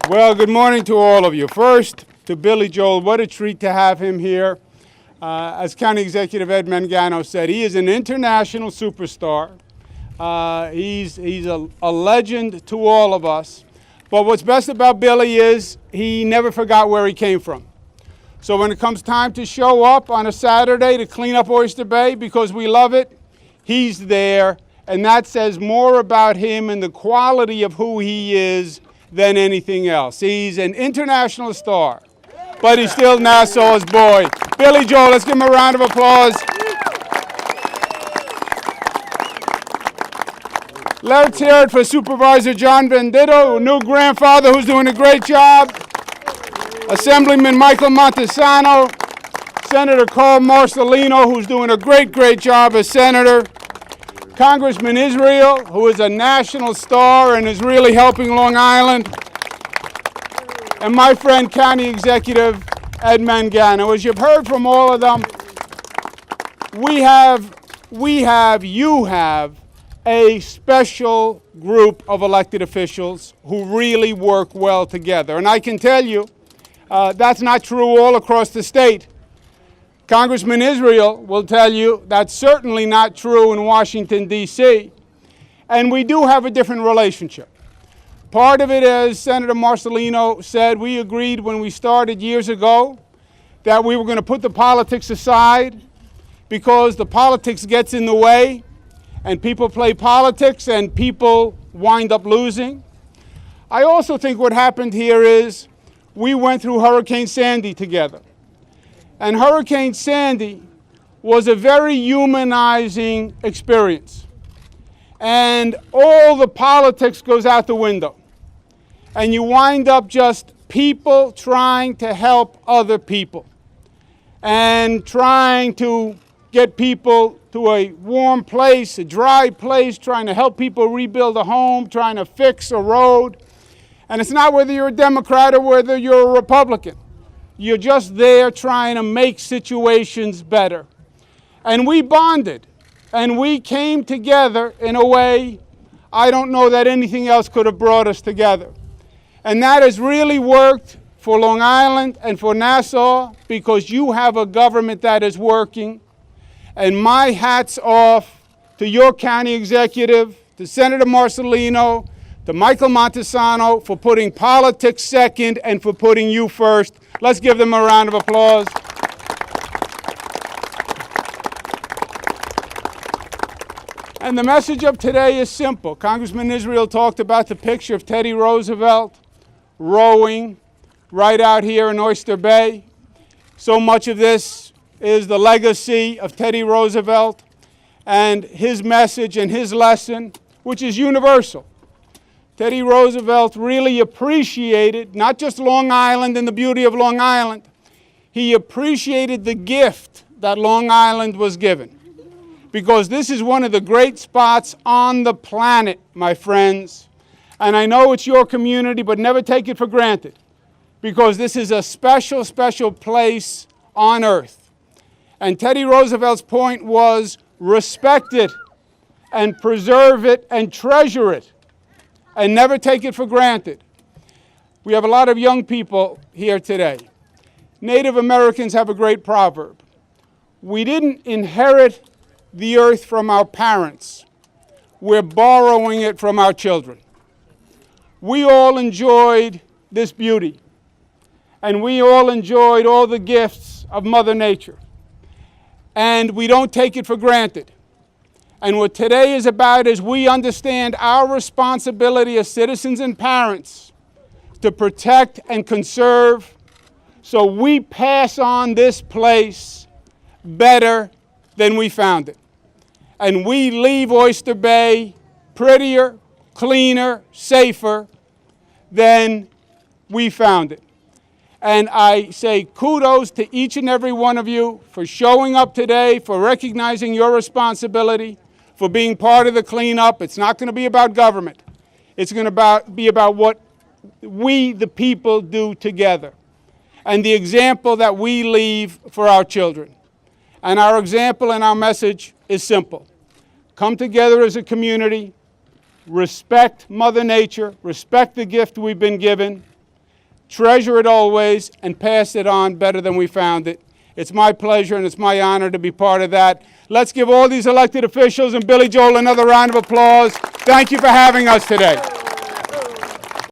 Well, good morning to all of you. First, to Billy Joel, what a treat to have him here. As County Executive Ed Mangano said, he is an international superstar. He's a legend to all of us. But what's best about Billy is he never forgot where he came from. So when it comes time to show up on a Saturday to clean up Oyster Bay because we love it, he's there. And that says more about him and the quality of who he is than anything else. He's an international star, but he's still Nassau's boy. Billy Joel, let's give him a round of applause. Let's hear it for Supervisor John Venditto, new grandfather who's doing a great job. Assemblyman Michael Montesano, Senator Carl Marcelino, who's doing a great job as senator. Congressman Israel, who is a national star and is really helping Long Island. And my friend, County Executive Ed Mangano. As you've heard from all of them, you have a special group of elected officials who really work well together. And I can tell you, that's not true all across the state. Congressman Israel will tell you that's certainly not true in Washington, D.C., and we do have a different relationship. Part of it, as Senator Marcelino said, we agreed when we started years ago that we were going to put the politics aside because the politics gets in the way, and people play politics, and people wind up losing. I also think what happened here is we went through Hurricane Sandy together. And Hurricane Sandy was a very humanizing experience. And all the politics goes out the window. And you wind up just people trying to help other people. And trying to get people to a warm place, a dry place, trying to help people rebuild a home, trying to fix a road. And it's not whether you're a Democrat or whether you're a Republican. You're just there trying to make situations better. And we bonded, and we came together in a way I don't know that anything else could have brought us together. And that has really worked for Long Island and for Nassau because you have a government that is working. And my hat's off to your county executive, to Senator Marcelino, to Michael Montesano for putting politics second and for putting you first. Let's give them a round of applause. And the message of today is simple. Congressman Israel talked about the picture of Teddy Roosevelt rowing right out here in Oyster Bay. So much of this is the legacy of Teddy Roosevelt and his message and his lesson, which is universal. Teddy Roosevelt really appreciated not just Long Island and the beauty of Long Island. He appreciated the gift that Long Island was given. Because this is one of the great spots on the planet, my friends. And I know it's your community, but never take it for granted. Because this is a special, special place on earth. And Teddy Roosevelt's point was respect it and preserve it and treasure it. And never take it for granted. We have a lot of young people here today. Native Americans have a great proverb. We didn't inherit the earth from our parents. We're borrowing it from our children. We all enjoyed this beauty. And we all enjoyed all the gifts of Mother Nature. And we don't take it for granted. And what today is about is we understand our responsibility as citizens and parents to protect and conserve, so we pass on this place better than we found it. And we leave Oyster Bay prettier, cleaner, safer than we found it. And I say kudos to each and every one of you for showing up today, for recognizing your responsibility, for being part of the cleanup. It's not going to be about government. It's going to be about what we, the people, do together. And the example that we leave for our children. And our example and our message is simple. Come together as a community, respect Mother Nature, respect the gift we've been given, treasure it always, and pass it on better than we found it. It's my pleasure and it's my honor to be part of that. Let's give all these elected officials and Billy Joel another round of applause. Thank you for having us today.